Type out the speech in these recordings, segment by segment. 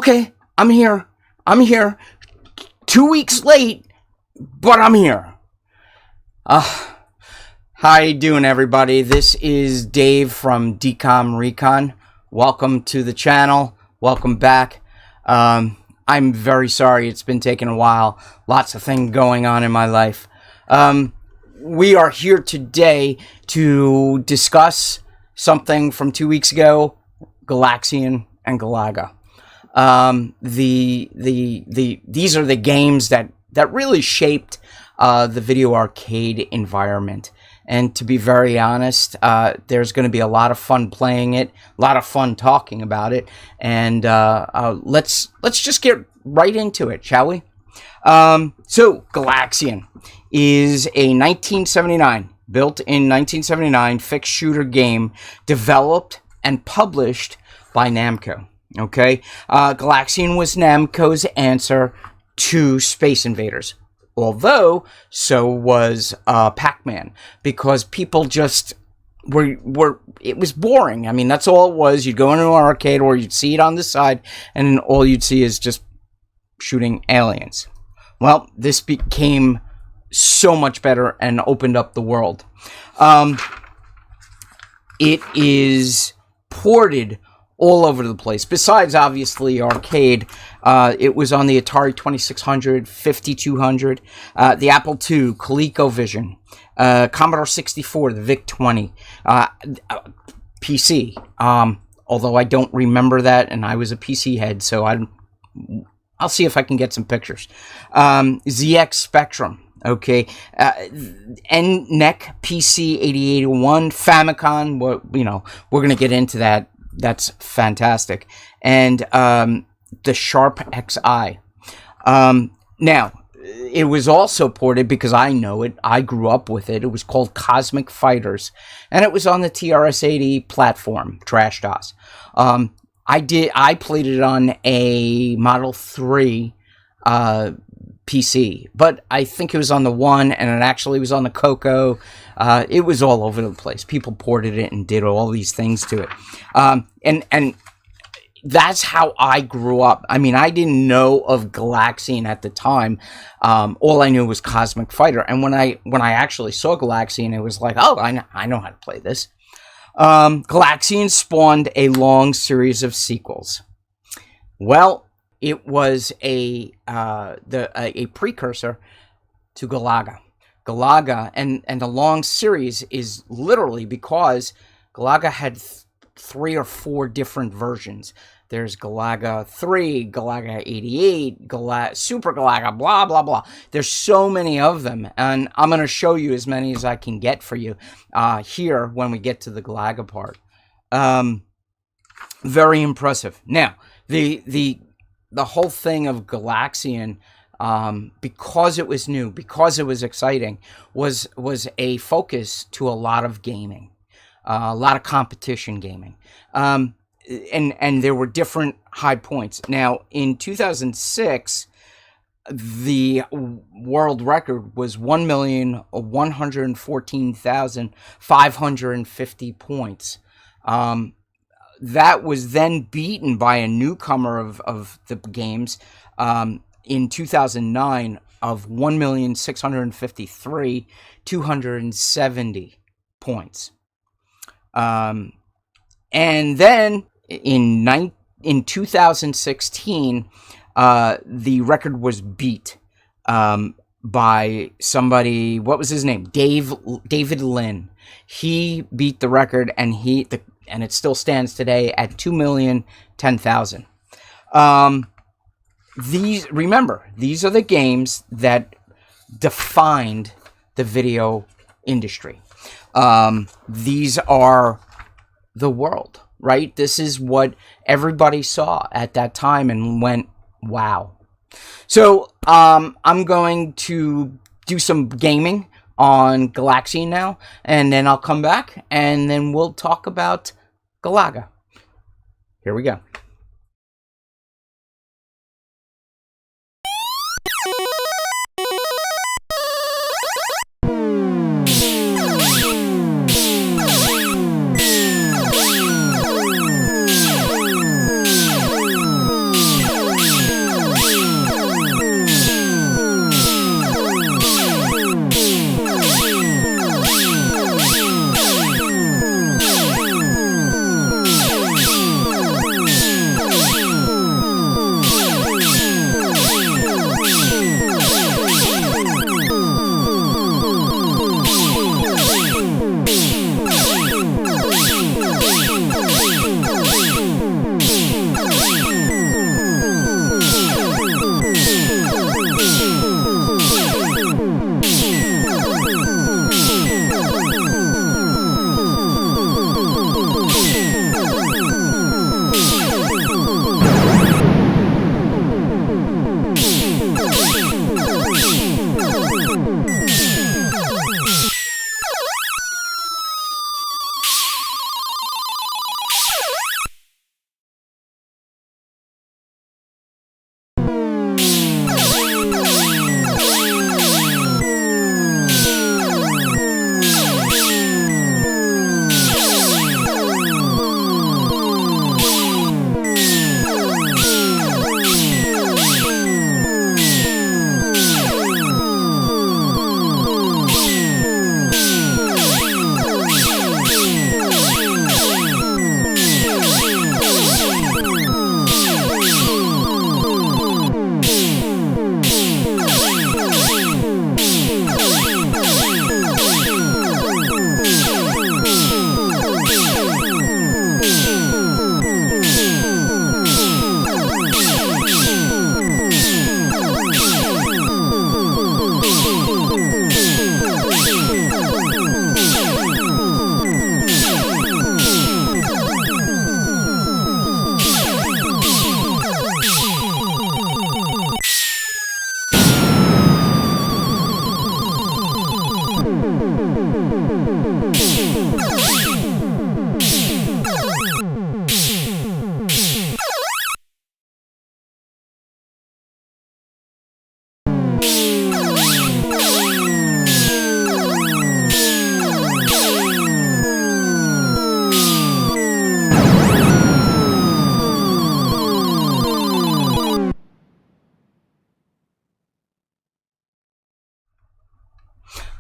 Okay, I'm here. 2 weeks late, but I'm here. How you doing, everybody? This is Dave from DecomRecon. Welcome to the channel. Welcome back. I'm very sorry it's been taking a while. Lots of things going on in my life. We are here today to discuss something from 2 weeks ago, Galaxian and Galaga. These are the games that really shaped the video arcade environment. And to be very honest, there's going to be a lot of fun playing it, a lot of fun talking about it, and let's just get right into it, shall we? So Galaxian is a 1979, built in 1979, fixed shooter game developed and published by Namco. Okay, Galaxian was Namco's answer to Space Invaders. Although, so was Pac-Man, because people just it was boring. I mean, that's all it was. You'd go into an arcade or you'd see it on the side, and all you'd see is just shooting aliens. Well, this became so much better and opened up the world. It is ported all over the place. Besides, obviously, arcade, it was on the Atari 2600, 5200, the Apple II, ColecoVision, Commodore 64, the VIC-20, PC. Although I don't remember that, and I was a PC head, so I'll see if I can get some pictures. ZX Spectrum. Okay, NEC PC 8081, Famicom. We're gonna get into that. That's fantastic. And the Sharp XI. Now, it was also ported, because I know it, I grew up with it. It was called Cosmic Fighters, and it was on the TRS-80 platform, Trash DOS. I played it on a Model 3 PC, but I think it was on the 1, and it actually was on the Coco. It was all over the place. People ported it and did all these things to it. And that's how I grew up. I mean, I didn't know of Galaxian at the time. All I knew was Cosmic Fighter. And when I actually saw Galaxian, it was like, oh, I know how to play this. Galaxian spawned a long series of sequels. Well, it was a precursor to Galaga. Galaga, and the long series is literally because Galaga had 3 or 4 different versions. There's Galaga 3, Galaga 88, Super Galaga, blah, blah, blah. There's so many of them, and I'm going to show you as many as I can get for you here when we get to the Galaga part. Very impressive. Now, the whole thing of Galaxian, because it was new, because it was exciting, was a focus to a lot of gaming, a lot of competition gaming, and there were different high points. Now, in 2006, the world record was 1,114,550 points. That was then beaten by a newcomer of the games in 2009 of 1,653,270 points. And then in 2016, the record was beat by somebody. What was his name? David Lynn. He beat the record, and and it still stands today at 2,010,000. These are the games that defined the video industry. These are the world, right? This is what everybody saw at that time and went, wow. So I'm going to do some gaming on Galaxian now, and then I'll come back, and then we'll talk about Galaga. Here we go.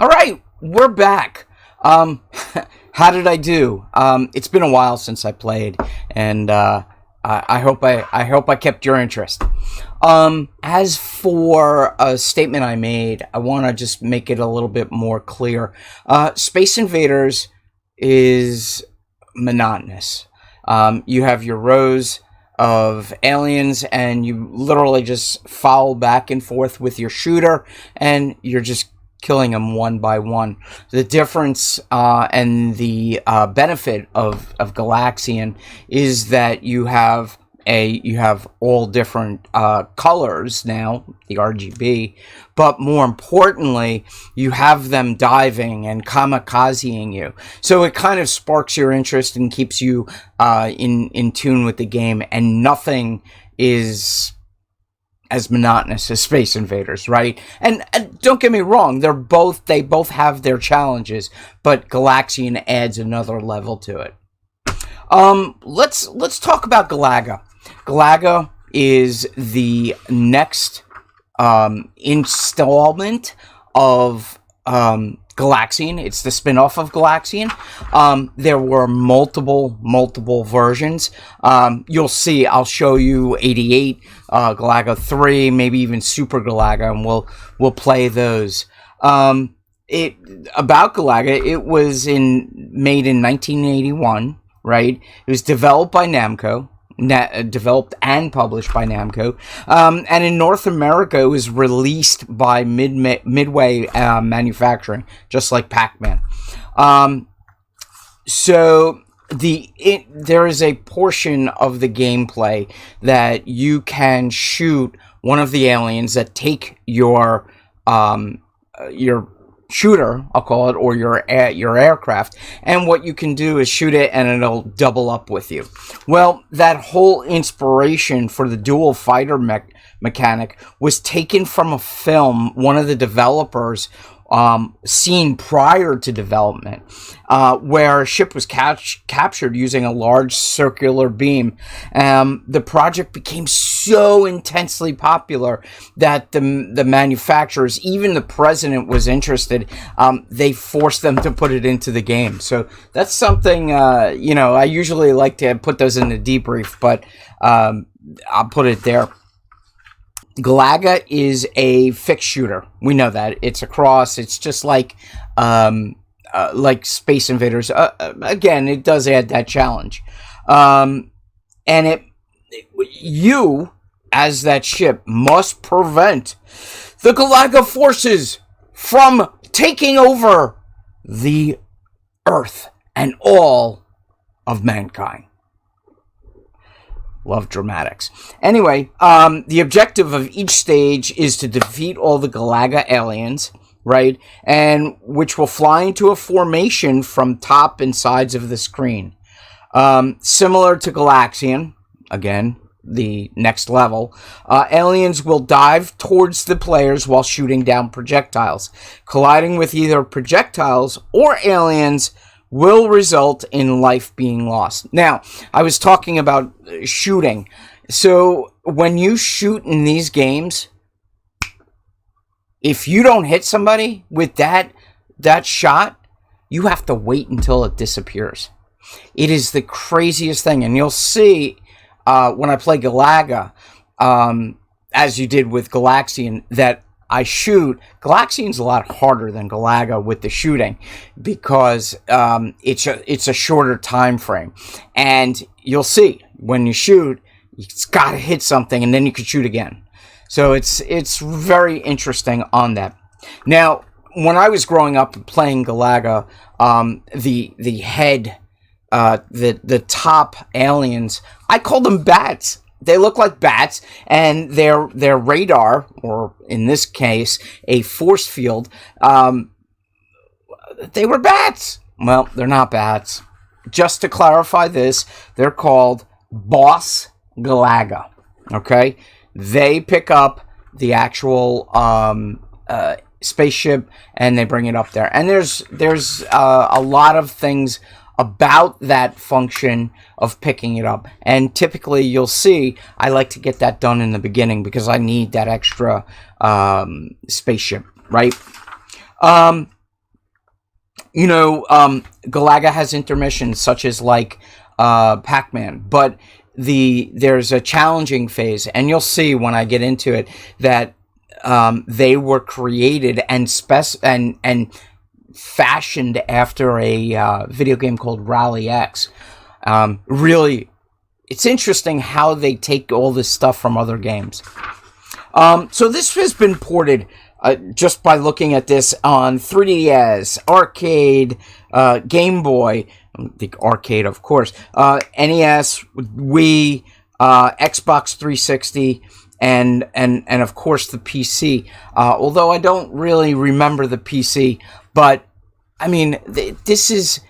All right, we're back. How did I do? It's been a while since I played, and I hope I kept your interest. As for a statement I made, I want to just make it a little bit more clear. Space Invaders is monotonous. You have your rows of aliens, and you literally just foul back and forth with your shooter, and you're just killing them one by one. The difference and the benefit of Galaxian is that you have all different colors now, the RGB, but more importantly, you have them diving and kamikazeing you. So it kind of sparks your interest and keeps you in tune with the game, and nothing is as monotonous as Space Invaders, right? And don't get me wrong, they both have their challenges, but Galaxian adds another level to it. Let's talk about Galaga. Galaga is the next installment of Galaxian. It's the spin-off of Galaxian. There were multiple versions. You'll see, I'll show you 88, Galaga 3, maybe even Super Galaga, and we'll play those. About Galaga, it was made in 1981, right? It was developed by Namco. Developed and published by Namco, and in North America it was released by Midway Manufacturing, just like Pac-Man. So there is a portion of the gameplay that you can shoot one of the aliens that take your shooter, I'll call it, or your aircraft, and what you can do is shoot it and it'll double up with you. Well, that whole inspiration for the dual fighter mechanic was taken from a film one of the developers seen prior to development, where a ship was captured using a large circular beam. The project became so intensely popular that the manufacturers, even the president, was interested. They forced them to put it into the game. So that's something, I usually like to put those in the debrief, but I'll put it there. Galaga is a fixed shooter. We know that. It's a cross. It's just like Space Invaders. Again, it does add that challenge. And you, as that ship, must prevent the Galaga forces from taking over the Earth and all of mankind. Love dramatics. Anyway, the objective of each stage is to defeat all the Galaga aliens, right? And which will fly into a formation from top and sides of the screen. Similar to Galaxian, again, the next level, aliens will dive towards the players while shooting down projectiles. Colliding with either projectiles or aliens will result in life being lost. Now, I was talking about shooting. So, when you shoot in these games, if you don't hit somebody with that shot, you have to wait until it disappears. It is the craziest thing. And you'll see when I play Galaga, as you did with Galaxian, that I shoot. Galaxian's a lot harder than Galaga with the shooting because it's a shorter time frame, and you'll see when you shoot, it's got to hit something, and then you can shoot again. So it's very interesting on that. Now, when I was growing up and playing Galaga, the head, the top aliens, I called them bats. They look like bats, and their radar, or in this case, a force field, they were bats. Well, they're not bats. Just to clarify this, they're called Boss Galaga. Okay? They pick up the actual spaceship, and they bring it up there. And there's a lot of things about that function of picking it up, and typically you'll see I like to get that done in the beginning because I need that extra spaceship, right? You know, Galaga has intermissions such as like Pac-Man, but there's a challenging phase, and you'll see when I get into it that they were created and fashioned after a video game called Rally X. Really, it's interesting how they take all this stuff from other games. So this has been ported just by looking at this on 3DS, arcade, Game Boy, the arcade, of course, NES, Wii, Xbox 360, and of course the PC. Although I don't really remember the PC, but I mean this has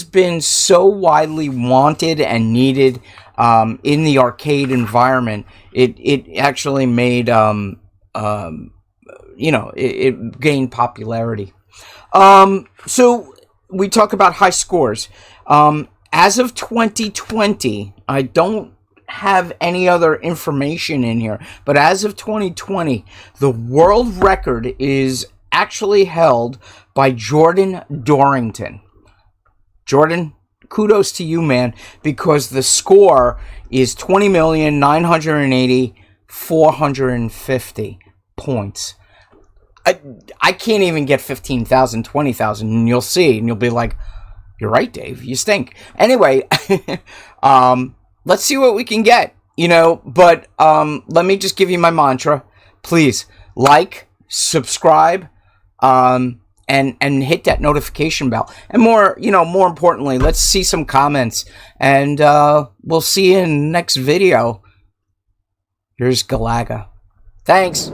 been so widely wanted and needed in the arcade environment. It actually made it gained popularity. So we talk about high scores. As of 2020, I don't have any other information in here, but as of 2020, the world record is actually held by Jordan Dorrington. Jordan, kudos to you, man, because the score is 20,980,450 points. I can't even get 15,000, 20,000, and you'll see, and you'll be like, you're right, Dave, you stink. Anyway, let's see what we can get, but let me just give you my mantra. Please, like, subscribe, and hit that notification bell. And more importantly, let's see some comments, and we'll see you in the next video. Here's Galaga. Thanks.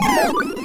You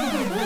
Woo!